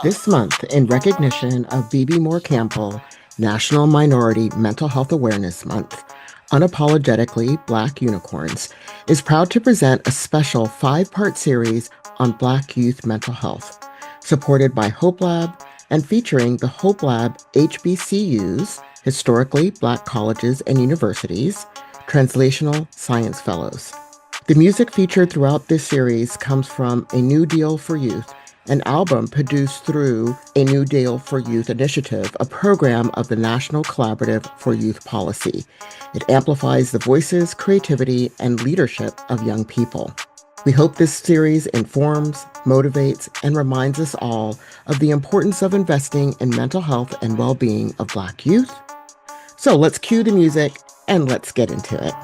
This month, in recognition of B.B. Moore Campbell, National Minority Mental Health Awareness Month, Unapologetically Black Unicorns is proud to present a special 5-part series on Black youth mental health, supported by Hopelab and featuring the Hopelab HBCUs, historically Black colleges and universities, Translational Science Fellows. The music featured throughout this series comes from A New Deal for Youth, an album produced through a New Deal for Youth initiative, a program of the National Collaborative for Youth Policy. It amplifies the voices, creativity, and leadership of young people. We hope this series informs, motivates, and reminds us all of the importance of investing in mental health and well-being of Black youth. So let's cue the music and let's get into it.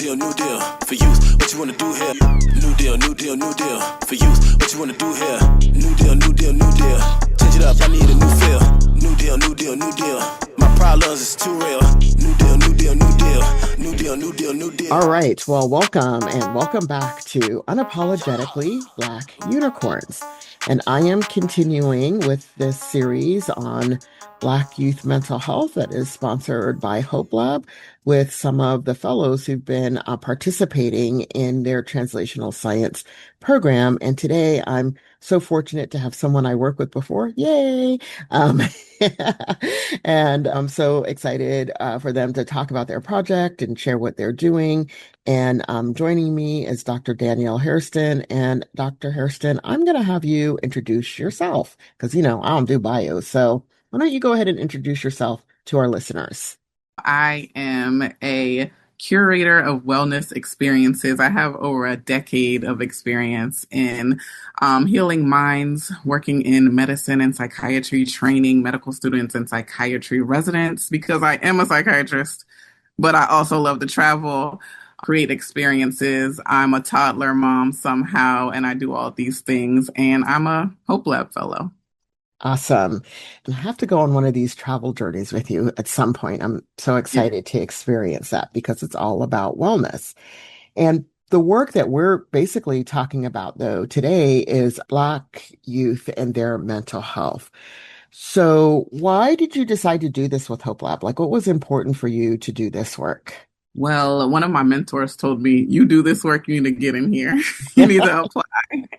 New deal for youth. What you wanna do here? New deal for youth. What you wanna do here? New deal. Change it up, I need a new feel. New deal. My problems is too real. New deal. All right, well, welcome back to Unapologetically Black Unicorns. And I am continuing with this series on Black youth mental health that is sponsored by Hopelab with some of the fellows who've been participating in their translational science program. And today I'm so fortunate to have someone I worked with before. Yay! And I'm so excited for them to talk about their project and share what they're doing. And joining me is Dr. Danielle Hairston. And Dr. Hairston, I'm going to have you introduce yourself because, I don't do bios. So why don't you go ahead and introduce yourself to our listeners? I am a curator of wellness experiences. I have over a decade of experience in healing minds, working in medicine and psychiatry, training medical students and psychiatry residents because I am a psychiatrist, but I also love to travel, create experiences. I'm a toddler mom somehow, and I do all these things, and I'm a Hopelab fellow. Awesome. And I have to go on one of these travel journeys with you at some point. I'm so excited to experience that because it's all about wellness. And the work that we're basically talking about, though, today is Black youth and their mental health. So why did you decide to do this with Hope Lab? Like, what was important for you to do this work? Well, one of my mentors told me, you do this work, you need to get in here. You need to apply.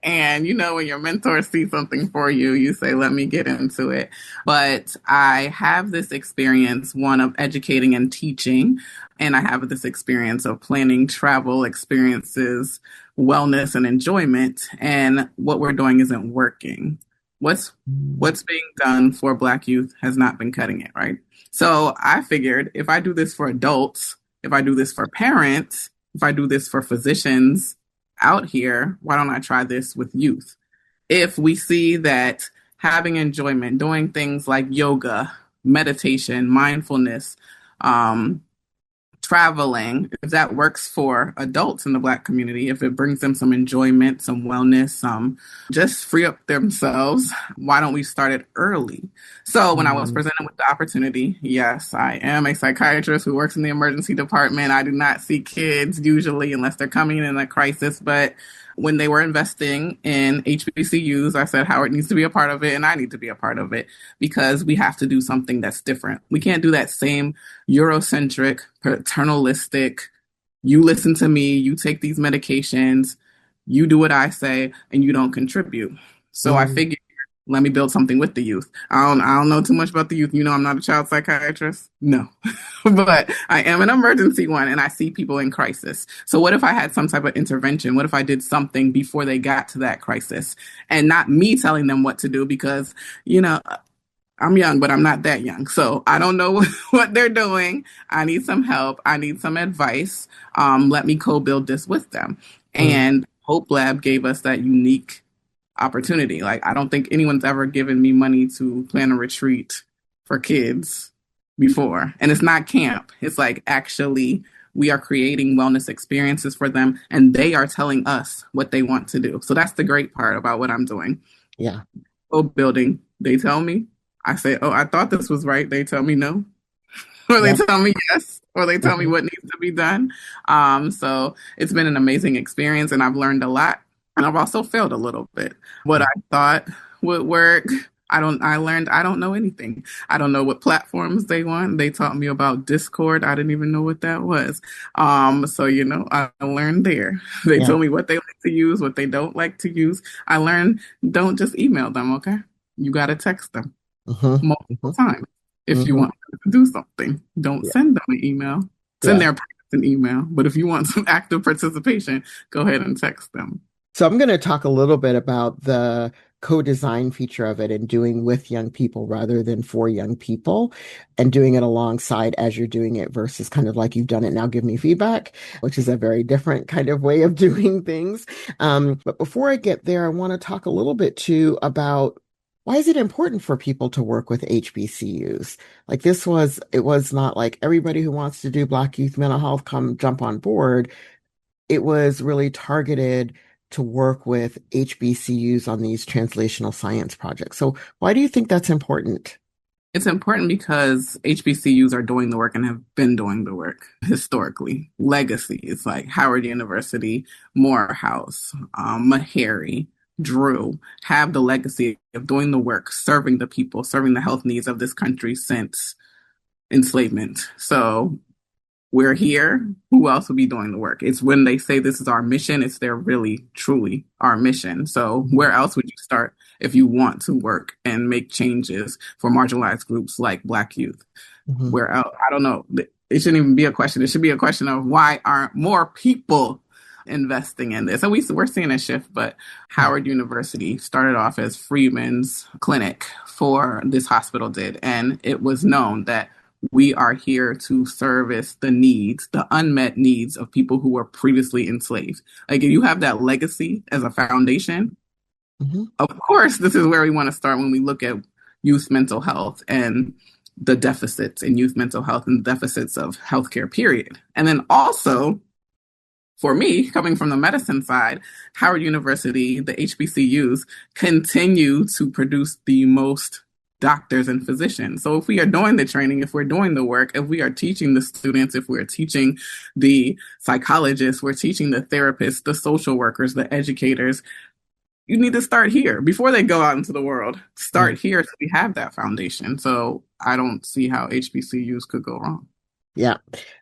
And when your mentor sees something for you, you say, let me get into it. But I have this experience, one of educating and teaching, and I have this experience of planning travel experiences, wellness and enjoyment. And what we're doing isn't working. What's being done for Black youth has not been cutting it, right? So I figured if I do this for adults, if I do this for parents, if I do this for physicians out here, why don't I try this with youth? If we see that having enjoyment, doing things like yoga, meditation, mindfulness, traveling, if that works for adults in the Black community, if it brings them some enjoyment, some wellness, just free up themselves, why don't we start it early? So when I was presented with the opportunity, yes, I am a psychiatrist who works in the emergency department. I do not see kids usually unless they're coming in a crisis, but when they were investing in HBCUs, I said Howard needs to be a part of it and I need to be a part of it because we have to do something that's different. We can't do that same Eurocentric, paternalistic, you listen to me, you take these medications, you do what I say, and you don't contribute. So I figured, let me build something with the youth. I don't know too much about the youth. I'm not a child psychiatrist. No, but I am an emergency one and I see people in crisis. So what if I had some type of intervention? What if I did something before they got to that crisis and not me telling them what to do because, I'm young, but I'm not that young. So I don't know what they're doing. I need some help. I need some advice. Let me co-build this with them. And Hope Lab gave us that unique opportunity. Like, I don't think anyone's ever given me money to plan a retreat for kids before. And it's not camp. It's like actually we are creating wellness experiences for them and they are telling us what they want to do. So that's the great part about what I'm doing. Yeah. Building. They tell me, I say, oh, I thought this was right. They tell me no. Or they tell me yes. Or they tell me what needs to be done. So it's been an amazing experience and I've learned a lot. And I've also failed a little bit. What I thought would work, I learned I don't know anything. I don't know what platforms they want. They taught me about Discord. I didn't even know what that was. So I learned there. They Yeah. told me what they like to use, what they don't like to use. I learned don't just email them, okay? You got to text them Mm-hmm. multiple Mm-hmm. times if you Mm-hmm. want them to do something. Don't Yeah. send them an email. Send Yeah. their parents an email. But if you want some active participation, go ahead and text them. So I'm going to talk a little bit about the co-design feature of it and doing with young people rather than for young people and doing it alongside as you're doing it versus kind of like you've done it now, give me feedback, which is a very different kind of way of doing things. But before I get there, I want to talk a little bit too about why is it important for people to work with HBCUs? Like it was not like everybody who wants to do Black youth mental health come jump on board. It was really targeted to work with HBCUs on these translational science projects. So why do you think that's important? It's important because HBCUs are doing the work and have been doing the work historically. Legacy is like Howard University, Morehouse, Meharry, Drew have the legacy of doing the work, serving the people, serving the health needs of this country since enslavement. So we're here. Who else will be doing the work? It's when they say this is our mission, it's their really, truly our mission. So where else would you start if you want to work and make changes for marginalized groups like Black youth? Mhm. Where else? I don't know. It shouldn't even be a question. It should be a question of why aren't more people investing in this? And we're seeing a shift, but Howard University started off as Freeman's clinic for this hospital did. And it was known that we are here to service the needs, the unmet needs of people who were previously enslaved. Like if you have that legacy as a foundation, Mhm. of course, this is where we want to start when we look at youth mental health and the deficits in youth mental health and deficits of healthcare, period. And then also, for me, coming from the medicine side, Howard University, the HBCUs continue to produce the most doctors and physicians. So if we are doing the training, if we're doing the work, if we are teaching the students, if we're teaching the psychologists, we're teaching the therapists, the social workers, the educators, you need to start here before they go out into the world. Yeah. Start here so we have that foundation. So I don't see how HBCUs could go wrong. Yeah,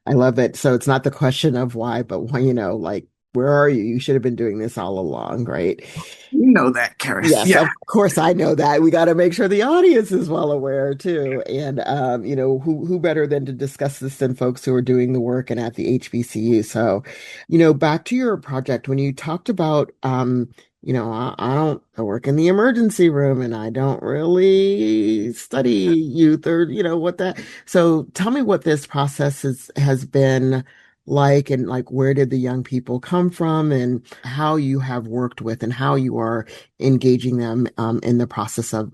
I love it. So it's not the question of why, but why, like, where are you? You should have been doing this all along, right? You know that, Karis. Yes, Yeah. of course I know that. We got to make sure the audience is well aware too. And who better than to discuss this than folks who are doing the work and at the HBCU. So, back to your project when you talked about I work in the emergency room and I don't really study youth or what that. So tell me what this process has been like and like where did the young people come from and how you have worked with and how you are engaging them in the process of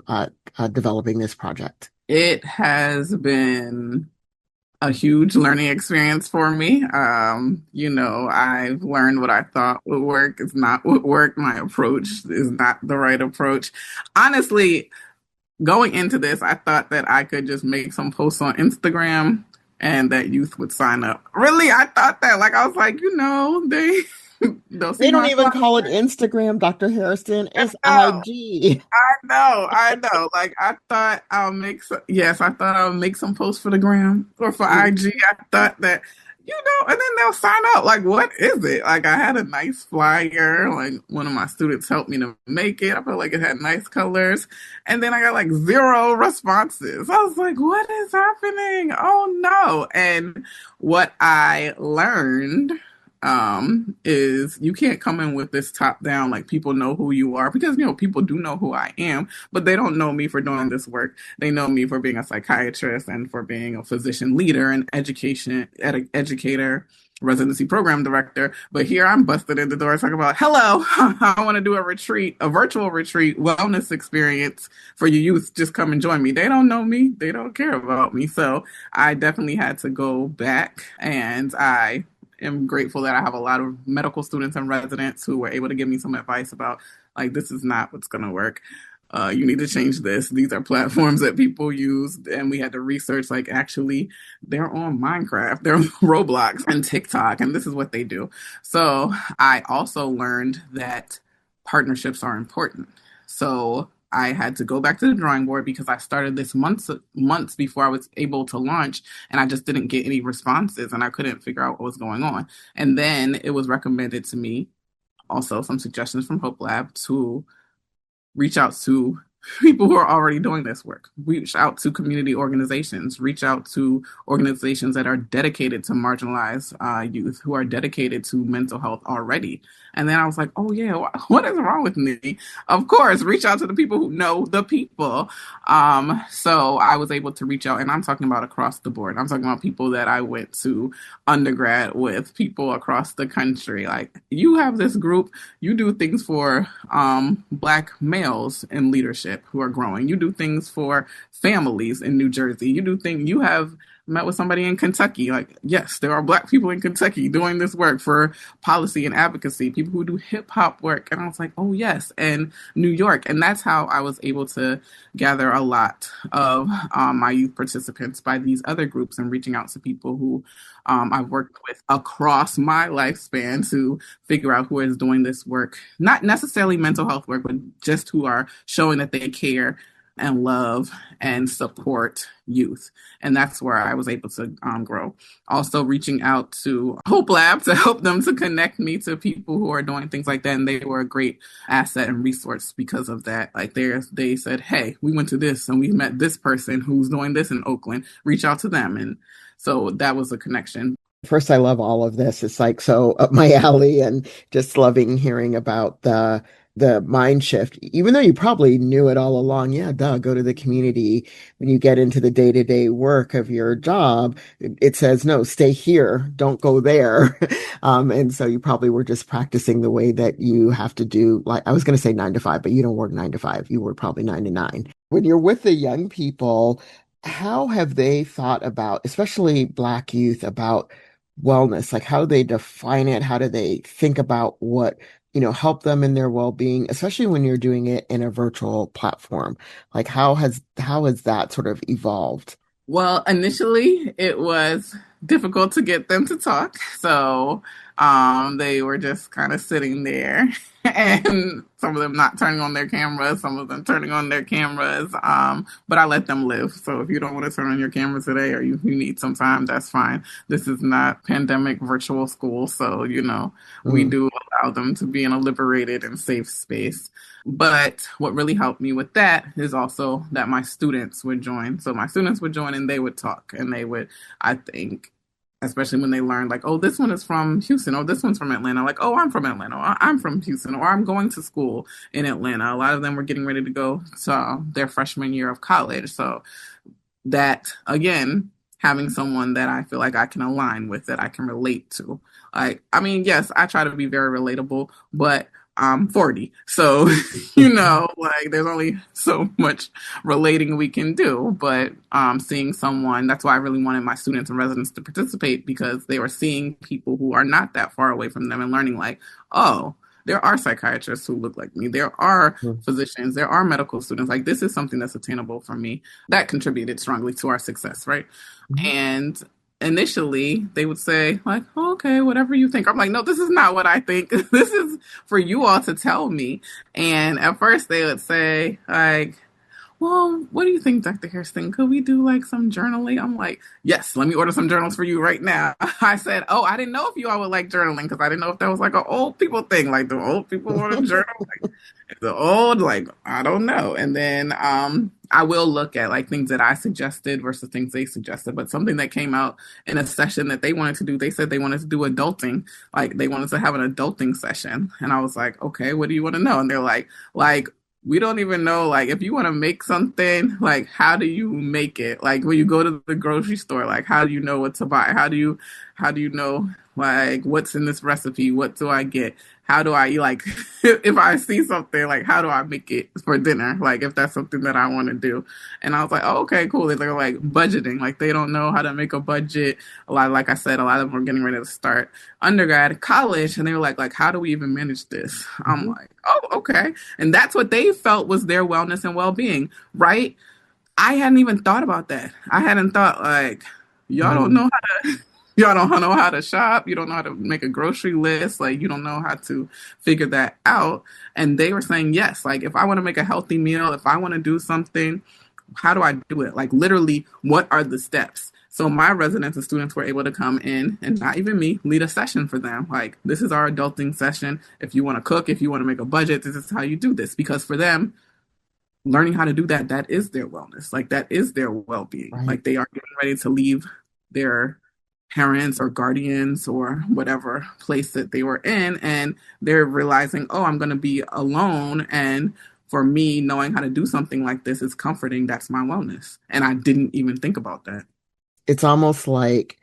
developing this project. It has been a huge learning experience for me. I've learned what I thought would work is not what worked. My approach is not the right approach. Honestly, going into this, I thought that I could just make some posts on Instagram and that youth would sign up. Really, I thought that. Like, I was like, they'll see They don't my even slide. call it Instagram, Dr. Harrison. It's No, IG. I know. Like, I thought I thought I'll make some posts for the gram or for IG. I thought that, and then they'll sign up. Like, what is it? Like, I had a nice flyer. Like, one of my students helped me to make it. I felt like it had nice colors. And then I got like 0 responses. I was like, what is happening? Oh no. And what I learned is you can't come in with this top down, like people know who you are because, people do know who I am, but they don't know me for doing this work. They know me for being a psychiatrist and for being a physician leader and educator, residency program director. But here I'm busted in the door talking about, hello, I want to do a virtual retreat, wellness experience for you youth. Just come and join me. They don't know me. They don't care about me. So I definitely had to go back and I am grateful that I have a lot of medical students and residents who were able to give me some advice about like this is not what's going to work. You need to change this. These are platforms that people use, and we had to research like actually they're on Minecraft, they're on Roblox and TikTok, and this is what they do. So I also learned that partnerships are important. So I had to go back to the drawing board because I started this months before I was able to launch, and I just didn't get any responses, and I couldn't figure out what was going on. And then it was recommended to me, also some suggestions from Hopelab, to reach out to people who are already doing this work, reach out to community organizations, reach out to organizations that are dedicated to marginalized youth, who are dedicated to mental health already. And then I was like, oh yeah, what is wrong with me? Of course, reach out to the people who know the people. So I was able to reach out, and I'm talking about across the board. I'm talking about people that I went to undergrad with, people across the country. Like, you have this group, you do things for Black males in leadership who are growing. You do things for families in New Jersey. You do things, you have met with somebody in Kentucky. Like, yes, there are Black people in Kentucky doing this work for policy and advocacy, people who do hip hop work. And I was like, oh yes, and New York. And that's how I was able to gather a lot of my youth participants, by these other groups and reaching out to people who I've worked with across my lifespan to figure out who is doing this work, not necessarily mental health work, but just who are showing that they care and love and support youth. And that's where I was able to grow. Also reaching out to Hopelab to help them to connect me to people who are doing things like that. And they were a great asset and resource because of that. Like, they said, hey, we went to this and we met this person who's doing this in Oakland. Reach out to them. And so that was a connection. First, I love all of this. It's like so up my alley, and just loving hearing about the mind shift, even though you probably knew it all along. Yeah, duh, go to the community. When you get into the day-to-day work of your job, it says, no, stay here, don't go there. And so you probably were just practicing the way that you have to do, like, I was going to say 9 to 5, but you don't work 9 to 5. You work probably 9 to 9. When you're with the young people, how have they thought about, especially Black youth, about wellness? Like, how do they define it? How do they think about what, help them in their well-being, especially when you're doing it in a virtual platform? Like, how has that sort of evolved? Well, initially it was difficult to get them to talk. So they were just kind of sitting there, and some of them not turning on their cameras, some of them turning on their cameras. But I let them live. So if you don't want to turn on your camera today, or you need some time, that's fine. This is not pandemic virtual school. So, we do allow them to be in a liberated and safe space. But what really helped me with that is also that my students would join. So my students would join and they would talk, and they would, I think, especially when they learned, like, oh, this one is from Houston, or this one's from Atlanta, like, oh, I'm from Atlanta, or I'm from Houston, or I'm going to school in Atlanta. A lot of them were getting ready to go to their freshman year of college. So that, again, having someone that I feel like I can align with, that I can relate to. Like, I mean, yes, I try to be very relatable, but I'm 40. So, like, there's only so much relating we can do. But seeing someone, that's why I really wanted my students and residents to participate, because they were seeing people who are not that far away from them and learning, like, oh, there are psychiatrists who look like me. There are physicians. There are medical students. Like, this is something that's attainable for me. That contributed strongly to our success, right? Mm-hmm. And initially, they would say, like, oh, okay, whatever you think. I'm like, no, this is not what I think. This is for you all to tell me. And at first, they would say, like, well, what do you think, Dr. Hairston? Could we do like some journaling? I'm like, yes, let me order some journals for you right now. I said, oh, I didn't know if you all would like journaling, because I didn't know if that was like an old people thing. Like, the old people want to journal. Like, the old, like, I don't know. And then I will look at like things that I suggested versus things they suggested. But something that came out in a session that they wanted to do, they said they wanted to do adulting. Like, they wanted to have an adulting session. And I was like, okay, what do you want to know? And they're like, we don't even know, like, if you want to make something, like, how do you make it? Like, when you go to the grocery store, like, how do you know what to buy? How do you know, like, what's in this recipe? What do I get? How do I, like, if I see something, like, how do I make it for dinner? Like, if that's something that I want to do. And I was like, oh, okay, cool. They're like budgeting. Like, they don't know how to make a budget. Like I said, a lot of them were getting ready to start undergrad, college. And they were like, how do we even manage this? I'm like, oh, okay. And that's what they felt was their wellness and well-being, right? I hadn't even thought about that. I hadn't thought, like, y'all don't know how to Y'all don't know how to shop. You don't know how to make a grocery list. Like, you don't know how to figure that out. And they were saying, yes, like, if I want to make a healthy meal, if I want to do something, how do I do it? Like, literally, what are the steps? So my residents and students were able to come in and not even me lead a session for them. Like, this is our adulting session. If you want to cook, if you want to make a budget, this is how you do this. Because for them, learning how to do that, that is their wellness. Like, that is their well-being. Right. Like, they are getting ready to leave their parents or guardians or whatever place that they were in, and they're realizing, oh, I'm going to be alone, and for me, knowing how to do something like this is comforting. That's my wellness, and I didn't even think about that. It's almost like,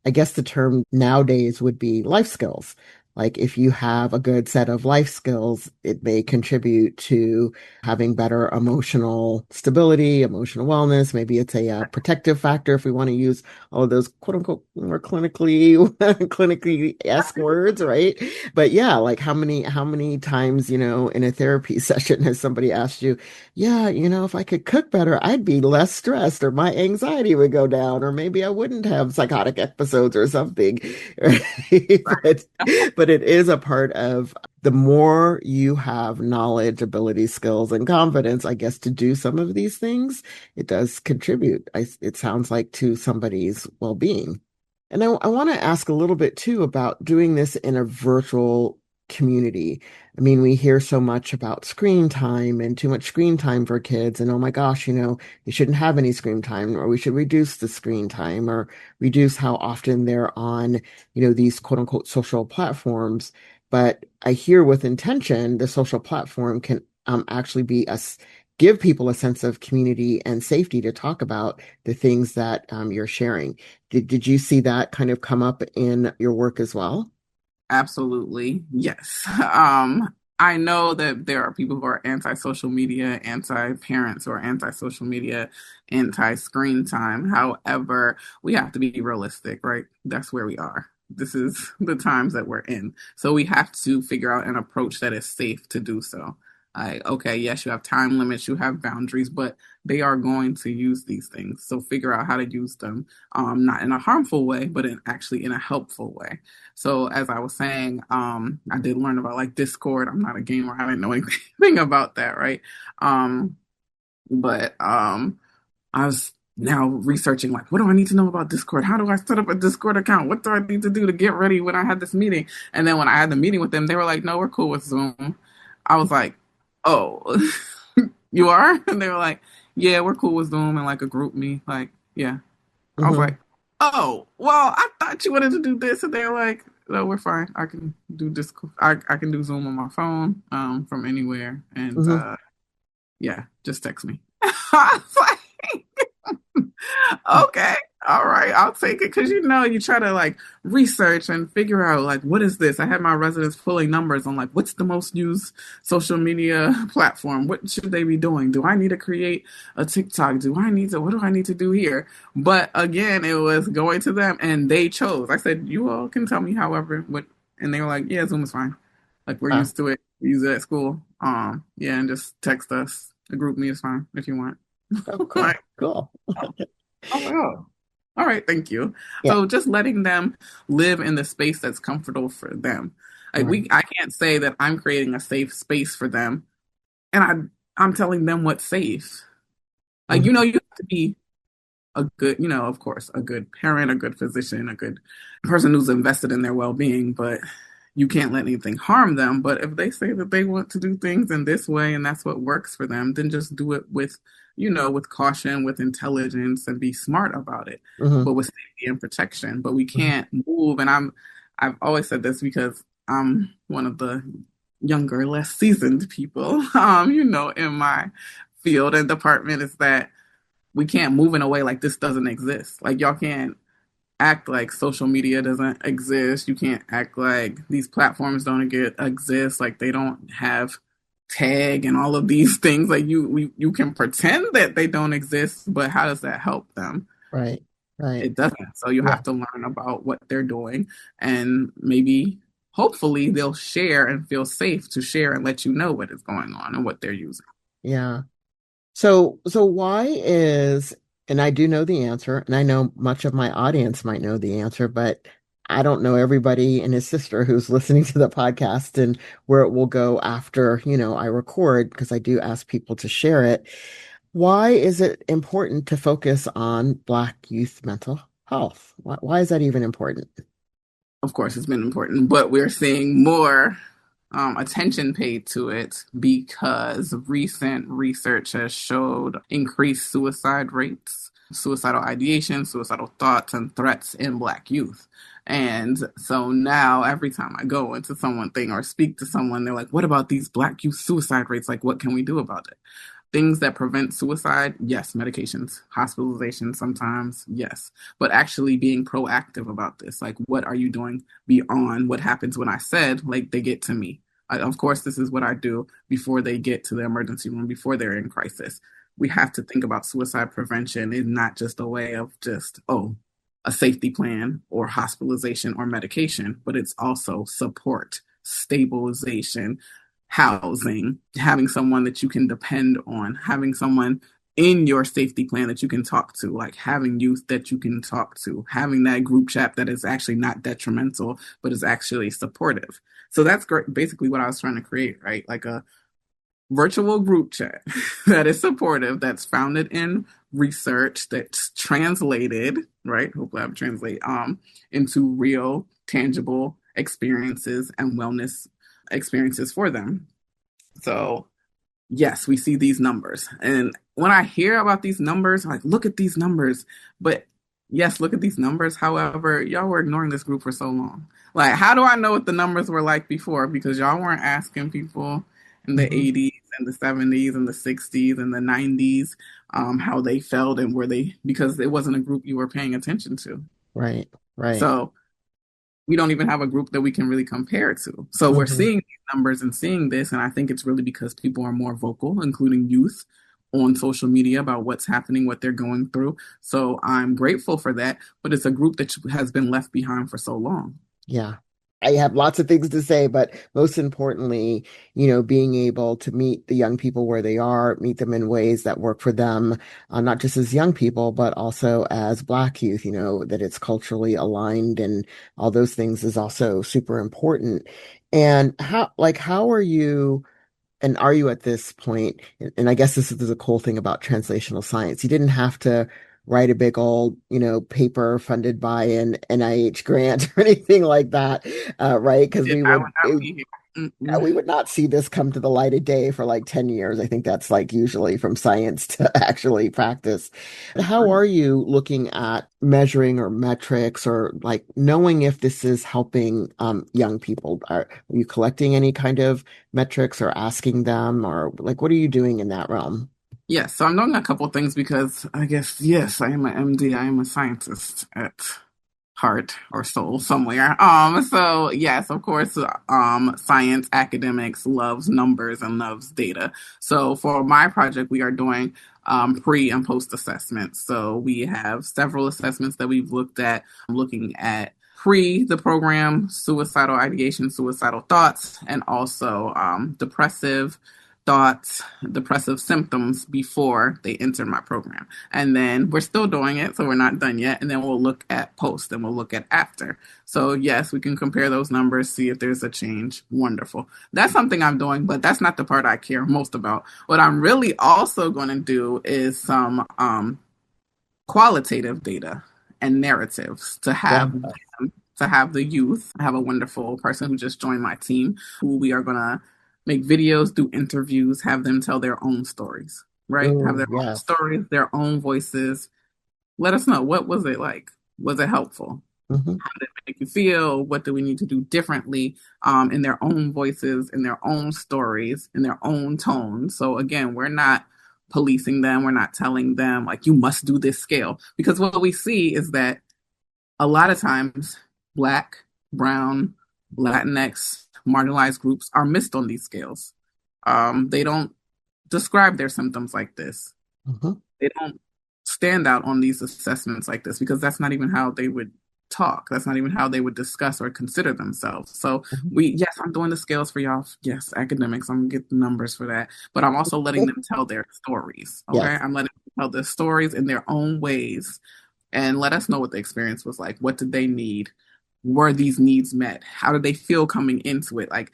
I guess the term nowadays would be life skills. Like if you have a good set of life skills, it may contribute to having better emotional stability, emotional wellness. Maybe it's a protective factor if we want to use all of those quote unquote more clinically clinically esque words, right? But yeah, like how many times, in a therapy session has somebody asked you, yeah, if I could cook better, I'd be less stressed, or my anxiety would go down, or maybe I wouldn't have psychotic episodes or something. Right? But it is a part of the more you have knowledge, ability, skills, and confidence, I guess, to do some of these things, it does contribute, it sounds like, to somebody's well-being. And I want to ask a little bit too about doing this in a virtual community. I mean, we hear so much about screen time and too much screen time for kids, and oh my gosh, you shouldn't have any screen time, or we should reduce the screen time, or reduce how often they're on, these quote unquote social platforms. But I hear with intention, the social platform can actually be give people a sense of community and safety to talk about the things that you're sharing. Did you see that kind of come up in your work as well? Absolutely. Yes. I know that there are people who are anti-social media, anti-parents, or anti-social media, anti-screen time. However, we have to be realistic, right? That's where we are. This is the times that we're in. So we have to figure out an approach that is safe to do so. Okay, yes, you have time limits, you have boundaries, but they are going to use these things. So figure out how to use them, not in a harmful way, but actually in a helpful way. So as I was saying, I did learn about like Discord. I'm not a gamer. I didn't know anything about that, right? But I was now researching like, what do I need to know about Discord? How do I set up a Discord account? What do I need to do to get ready when I had this meeting? And then when I had the meeting with them, they were like, no, we're cool with Zoom. I was like, oh, you are? And they were like, yeah, we're cool with Zoom and like a group me. Like, yeah. I was Hmm. like, oh, well, I thought you wanted to do this. And they were like, no, we're fine. I can do this. I can do Zoom on my phone from anywhere. And Hmm. yeah, just text me. I was like, okay, all right, I'll take it. Because you try to like research and figure out like, what is this? I had my residents pulling numbers on like, what's the most used social media platform? What should they be doing? Do I need to create a TikTok? What do I need to do here? But again, it was going to them and they chose. I said, you all can tell me however, what, and they were like, yeah, Zoom is fine. Like we're Uh, used to it. We use it at school. Yeah, and just text us. The group me is fine if you want. oh, cool, Like, cool. oh, all right, thank you. Yeah. So just letting them live in the space that's comfortable for them. Like Right. I can't say that I'm creating a safe space for them, and I'm telling them what's safe. Like Hmm. you have to be a good, of course, a good parent, a good physician, a good person who's invested in their well-being, but you can't let anything harm them. But if they say that they want to do things in this way and that's what works for them, then just do it with, with caution, with intelligence, and be smart about it, Hmm. but with safety and protection. But we Hmm. can't move. And I've always said this because I'm one of the younger, less seasoned people, in my field and department is that we can't move in a way like this doesn't exist. Like y'all can't act like social media doesn't exist. You can't act like these platforms don't exist. Like they don't have tag and all of these things. Like you can pretend that they don't exist, but how does that help them? Right. Right. It doesn't. So you Yeah. have to learn about what they're doing and maybe hopefully they'll share and feel safe to share and let you know what is going on and what they're using. Yeah. So why is And I do know the answer, and I know much of my audience might know the answer, but I don't know everybody and his sister who's listening to the podcast and where it will go after, I record, because I do ask people to share it. Why is it important to focus on Black youth mental health? Why is that even important? Of course, it's been important, but we're seeing more attention paid to it because recent research has showed increased suicide rates, suicidal ideation, suicidal thoughts, and threats in Black youth. And so now every time I go into someone thing or speak to someone, they're like, what about these Black youth suicide rates? Like, what can we do about it? Things that prevent suicide, yes. Medications, hospitalization sometimes, yes. But actually being proactive about this, like, what are you doing beyond what happens when I said, like, they get to me? Of course, this is what I do before they get to the emergency room, before they're in crisis. We have to think about suicide prevention is not just a way of just, oh, a safety plan or hospitalization or medication, but it's also support, stabilization, housing, having someone that you can depend on, having someone in your safety plan that you can talk to, like having youth that you can talk to, having that group chat that is actually not detrimental, but is actually supportive. So that's great, basically what I was trying to create, right? Like a virtual group chat that is supportive, that's founded in research, that's translated, right? Hopelab translate into real, tangible experiences and wellness experiences for them. So yes, we see these numbers. And when I hear about these numbers, I'm like, look at these numbers. But yes, look at these numbers. However, y'all were ignoring this group for so long. Like, how do I know what the numbers were like before? Because y'all weren't asking people in the Hmm. 80s and the 70s and the 60s and the 90s how they felt and were they, because it wasn't a group you were paying attention to. Right, right. So we don't even have a group that we can really compare to. So we're Hmm. seeing these numbers and seeing this, and I think it's really because people are more vocal, including youth, on social media about what's happening, what they're going through. So I'm grateful for that, but it's a group that has been left behind for so long. Yeah. I have lots of things to say, but most importantly, being able to meet the young people where they are, meet them in ways that work for them, not just as young people, but also as Black youth, that it's culturally aligned and all those things is also super important. And how are you? And are you at this point, and I guess this is a cool thing about translational science, you didn't have to write a big old, paper funded by an NIH grant or anything like that, right? Because If I would not be here. we Mm-mm. would not see this come to the light of day for like 10 years. I think that's like usually from science to actually practice. How are you looking at measuring or metrics or like knowing if this is helping young people? Are you collecting any kind of metrics or asking them or like what are you doing in that realm? Yes, so I'm doing a couple things because I guess, yes, I am an MD, I am a scientist at heart or soul somewhere. So yes, of course, science academics loves numbers and loves data. So for my project, we are doing pre and post assessments. So we have several assessments that we've looked at, looking at pre the program, suicidal ideation, suicidal thoughts, and also depressive thoughts, depressive symptoms before they enter my program. And then we're still doing it, so we're not done yet. And then we'll look at post and we'll look at after. So, yes, we can compare those numbers, see if there's a change. Wonderful. That's something I'm doing, but that's not the part I care most about. What I'm really also going to do is some qualitative data and narratives to Yeah. have them, to have the youth. I have a wonderful person who just joined my team who we are going to make videos, do interviews, have them tell their own stories, right? Have Oh, their own yes. stories, their own voices. Let us know, what was it like? Was it helpful? Hmm. How did it make you feel? What do we need to do differently in their own voices, in their own stories, in their own tone? So again, we're not policing them. We're not telling them like you must do this scale, because what we see is that a lot of times Black, Brown, Latinx, marginalized groups are missed on these scales. They don't describe their symptoms like this. Hmm. They don't stand out on these assessments like this because that's not even how they would talk. That's not even how they would discuss or consider themselves. So yes, I'm doing the scales for y'all. Yes, academics, I'm gonna get the numbers for that. But I'm also letting them tell their stories. Okay. Yes. I'm letting them tell their stories in their own ways and let us know what the experience was like. What did they need? Were these needs met? How did they feel coming into it? Like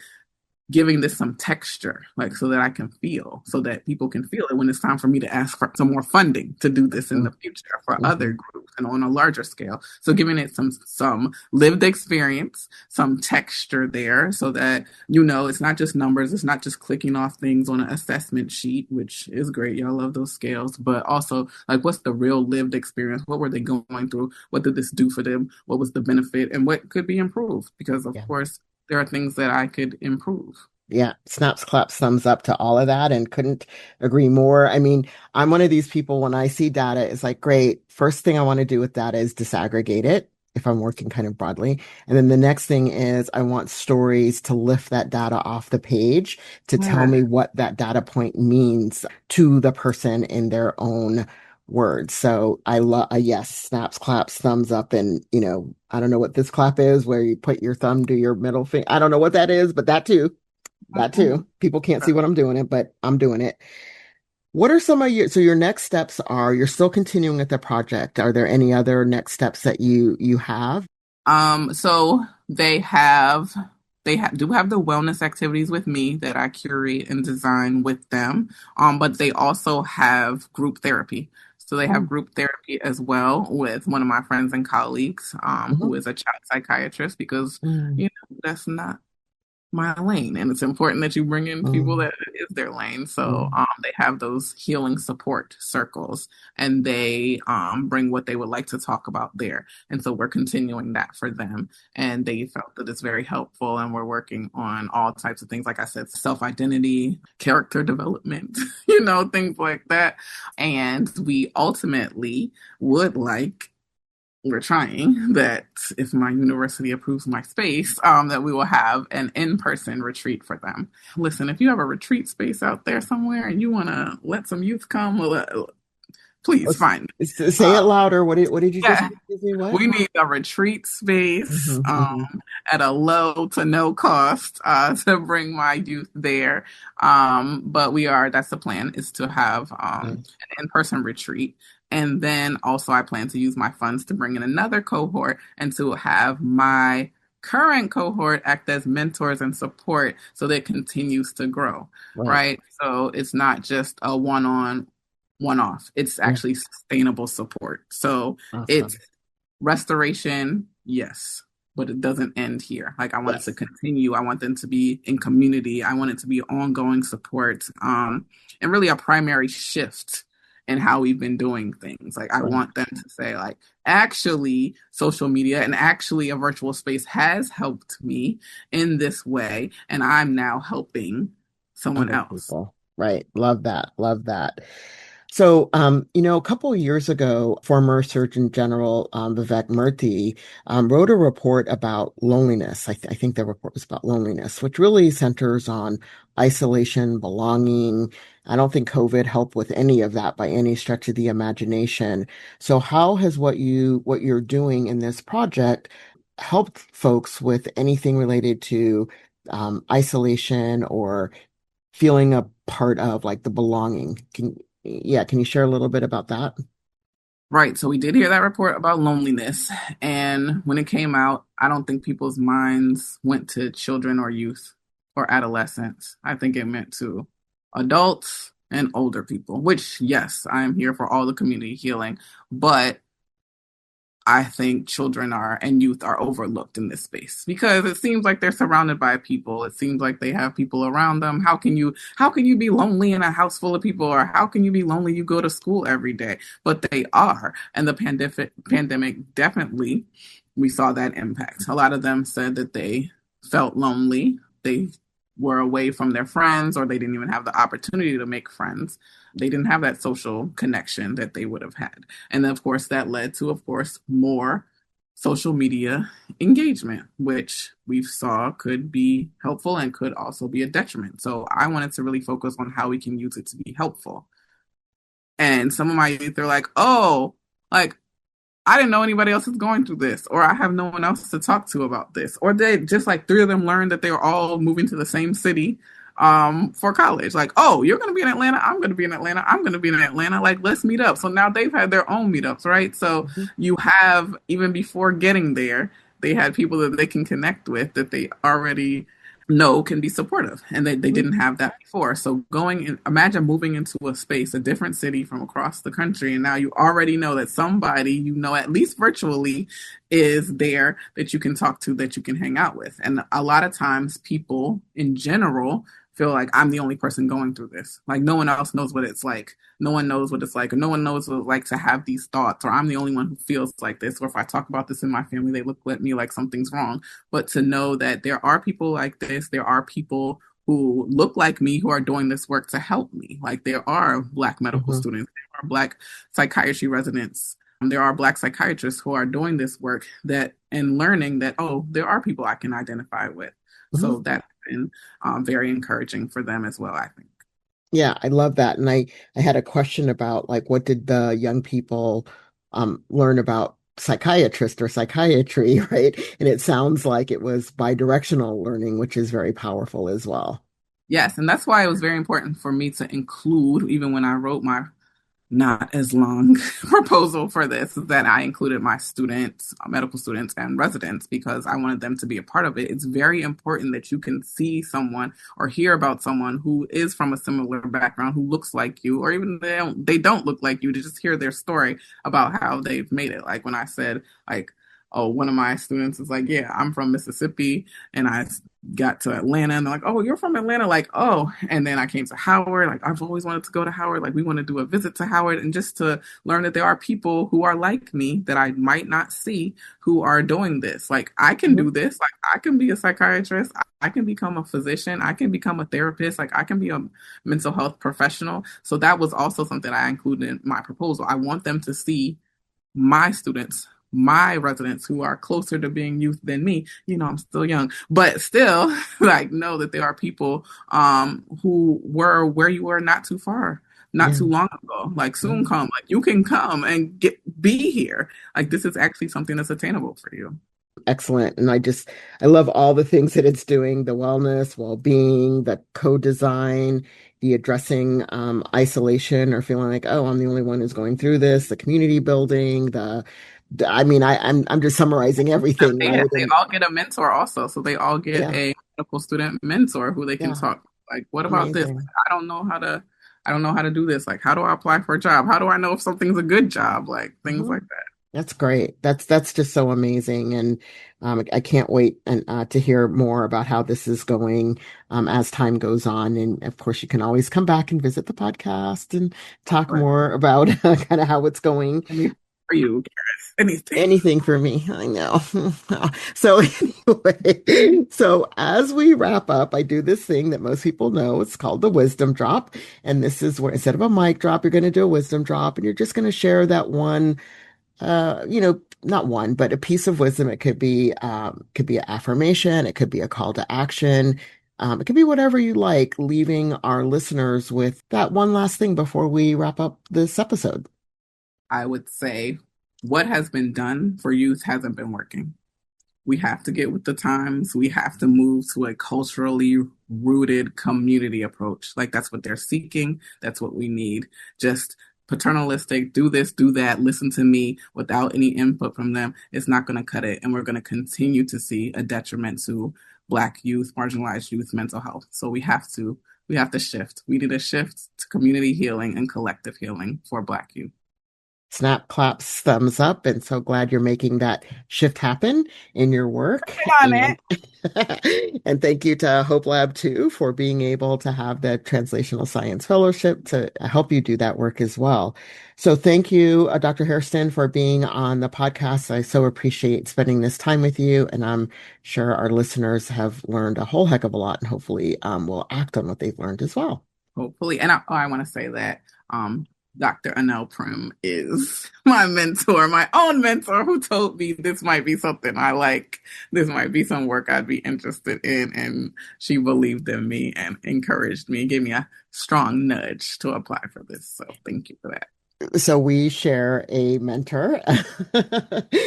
giving this some texture, like so that I can feel, so that people can feel it when it's time for me to ask for some more funding to do this in the future for other Mm-hmm. groups and on a larger scale. So giving it some lived experience, some texture there, so that it's not just numbers, it's not just clicking off things on an assessment sheet, which is great. Y'all love those scales, but also like what's the real lived experience? What were they going through? What did this do for them? What was the benefit, and what could be improved? Because of Yeah. course there are things that I could improve. Yeah, snaps, claps, thumbs up to all of that and couldn't agree more. I mean, I'm one of these people when I see data, it's like, great. First thing I want to do with data is disaggregate it if I'm working kind of broadly. And then the next thing is I want stories to lift that data off the page to tell Yeah. me what that data point means to the person in their own words. So I love, yes, snaps, claps, thumbs up. And, I don't know what this clap is where you put your thumb to your middle finger. I don't know what that is, but that too. That too. People can't see what I'm doing it, but I'm doing it. What are some of your next steps are you're still continuing with the project. Are there any other next steps that you have? So do have the wellness activities with me that I curate and design with them. But they also have group therapy. So they have Oh, group therapy as well with one of my friends and colleagues, mhm. who is a child psychiatrist, because Mm, that's not my lane, and it's important that you bring in people mm, that is their lane. So mm. they have those healing support circles, and they bring what they would like to talk about there, and so we're continuing that for them, and they felt that it's very helpful, and we're working on all types of things, like I said, self-identity, character development, things like that. And we ultimately would like, we're trying that if my university approves my space, that we will have an in-person retreat for them. Listen, if you have a retreat space out there somewhere and you want to let some youth come, well, Oh, please find me. say it louder. What did you just Yeah, excuse me? What? we need a retreat space, Hmm, hmm. at a low to no cost, to bring my youth there. But that's the plan, is to have an Nice. in-person retreat. And then also I plan to use my funds to bring in another cohort and to have my current cohort act as mentors and support so that it continues to grow, Right. right? So it's not just a one-on, one-off. It's Yeah. actually sustainable support. So it's Awesome. restoration, yes, but it doesn't end here. Like I want it to Yes. continue. I want them to be in community. I want it to be ongoing support, and really a primary shift in how we've been doing things. Like I Right. want them to say, like, actually, social media and actually a virtual space has helped me in this way, and I'm now helping someone Other else. people. Right. Love that. Love that. So, a couple of years ago, former Surgeon General Vivek Murthy wrote a report about loneliness. I think the report was about loneliness, which really centers on isolation, belonging. I don't think COVID helped with any of that by any stretch of the imagination. So, how has what you're doing in this project helped folks with anything related to isolation or feeling a part of like the belonging? Can you share a little bit about that? Right. So we did hear that report about loneliness. And when it came out, I don't think people's minds went to children or youth or adolescents. I think it meant to adults and older people, which, yes, I am here for all the community healing. But I think children are and youth are overlooked in this space because it seems like they're surrounded by people. It seems like they have people around them. How can you be lonely in a house full of people, or how can you be lonely you go to school every day? But they are. And the pandemic definitely, we saw that impact. A lot of them said that they felt lonely. They were away from their friends, or they didn't even have the opportunity to make friends. They didn't have that social connection that they would have had. And then, of course, that led to, of course, more social media engagement, which we saw could be helpful and could also be a detriment. So I wanted to really focus on how we can use it to be helpful. And some of my youth are like, oh, like, I didn't know anybody else is going through this, or I have no one else to talk to about this. Or they just, like, three of them learned that they were all moving to the same city, for college. Like, oh, you're going to be in Atlanta. I'm going to be in Atlanta. I'm going to be in Atlanta. Like, let's meet up. So now they've had their own meetups, right? So Mhm. you have, even before getting there, they had people that they can connect with that they already know can be supportive. And they Mhm. didn't have that before. So going in, imagine moving into a space, a different city from across the country. And now you already know that somebody, you know, at least virtually, is there that you can talk to, that you can hang out with. And a lot of times people in general feel like I'm the only person going through this. Like no one else knows what it's like. No one knows what it's like, or no one knows what it's like to have these thoughts, or I'm the only one who feels like this, or if I talk about this in my family, they look at me like something's wrong. But to know that there are people like this, there are people who look like me who are doing this work to help me. Like there are Black medical Mhm. students, there are Black psychiatry residents, there are Black psychiatrists who are doing this work, that and learning that, oh, there are people I can identify with. Mhm. So that's been very encouraging for them as well, I think. Yeah, I love that. And I had a question about like what did the young people learn about psychiatrist or psychiatry, right? And it sounds like it was bi-directional learning, which is very powerful as well. Yes, and that's why it was very important for me to include, even when I wrote my not as long proposal for this, that I included my students, medical students and residents, because I wanted them to be a part of it. It's very important that you can see someone or hear about someone who is from a similar background, who looks like you, or even they don't look like you, to just hear their story about how they've made it. Like when I said, like, oh, one of my students is like, yeah, I'm from Mississippi and I got to Atlanta, and they're like, oh, you're from Atlanta, like, oh. And then I came to Howard, like I've always wanted to go to Howard, like we want to do a visit to Howard, and just to learn that there are people who are like me that I might not see, who are doing this. Like I can Mhm. do this, like I can be a psychiatrist, I can become a physician, I can become a therapist, like I can be a mental health professional. So that was also something I included in my proposal. I want them to see my students, my residents who are closer to being youth than me. You know, I'm still young, but still, like, know that there are people who were where you were not too far, not Yeah. too long ago. Like, soon Mhm. come. Like, you can come and be here. Like, this is actually something that's attainable for you. Excellent. And I love all the things that it's doing, the wellness, well-being, the co-design, the addressing isolation or feeling like, oh, I'm the only one who's going through this, the community building, I mean, I'm just summarizing everything, right? They And all get a mentor also. So they all get yeah, a medical student mentor who they can yeah, talk. Like, what about this? Like, amazing. I don't know how to do this. Like, how do I apply for a job? How do I know if something's a good job? Like things Mhm. like that. That's great. That's just so amazing, and I can't wait and to hear more about how this is going as time goes on. And of course, you can always come back and visit the podcast and talk But more about kind of how it's going. anything for you, Gareth. Anything. Anything for me, I know. So anyway, so as we wrap up, I do this thing that most people know. It's called the wisdom drop, and this is where instead of a mic drop, you're going to do a wisdom drop, and you're just going to share that one not one, but a piece of wisdom. It could be an affirmation, it could be a call to action. It could be whatever you like, leaving our listeners with that one last thing before we wrap up this episode. I would say what has been done for youth hasn't been working. We have to get with the times. We have to move to a culturally rooted community approach. Like that's what they're seeking. That's what we need. Just paternalistic, do this, do that, listen to me without any input from them. It's not going to cut it. And we're going to continue to see a detriment to Black youth, marginalized youth mental health. So we have to shift. We need a shift to community healing and collective healing for Black youth. Snap, claps, thumbs up, and so glad you're making that shift happen in your work. On And it. and thank you to Hopelab too for being able to have the Translational Science Fellowship to help you do that work as well. So thank you, Dr. Hairston, for being on the podcast. I so appreciate spending this time with you, and I'm sure our listeners have learned a whole heck of a lot, and hopefully will act on what they've learned as well. Hopefully. And I want to say that Dr. Anel Prim is my mentor, my own mentor, who told me this might be something I like. This might be some work I'd be interested in. And she believed in me and encouraged me, gave me a strong nudge to apply for this. So thank you for that. So we share a mentor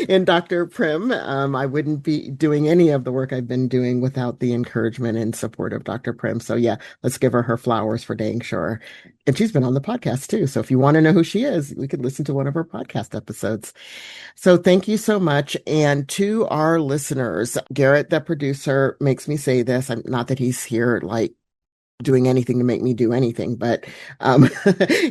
in Dr. Prim. I wouldn't be doing any of the work I've been doing without the encouragement and support of Dr. Prim. So yeah, let's give her flowers for dang sure. And she's been on the podcast too. So if you want to know who she is, we could listen to one of her podcast episodes. So thank you so much. And to our listeners, Garrett, the producer, makes me say this. Not that he's here like doing anything to make me do anything, but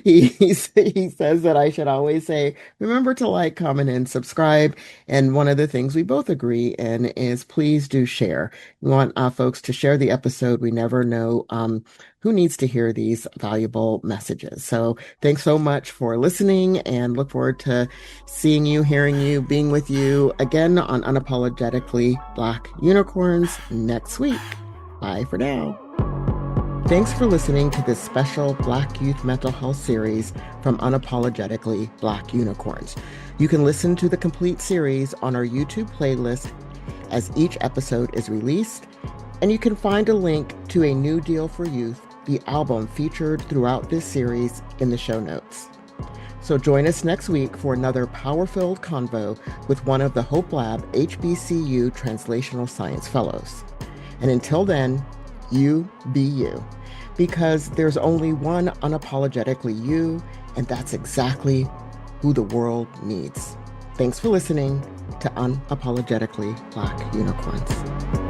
he says that I should always say, remember to like, comment, and subscribe. And one of the things we both agree in is please do share. We want folks to share the episode. We never know who needs to hear these valuable messages. So thanks so much for listening, and look forward to seeing you, hearing you, being with you again on Unapologetically Black Unicorns next week. Bye for now. Thanks for listening to this special Black Youth Mental Health series from Unapologetically Black Unicorns. You can listen to the complete series on our YouTube playlist as each episode is released, and you can find a link to A New Deal for Youth, the album featured throughout this series, in the show notes. So join us next week for another power-filled convo with one of the Hopelab HBCU Translational Science Fellows. And until then, you be you, because there's only one unapologetically you, and that's exactly who the world needs. Thanks for listening to Unapologetically Black Unicorns.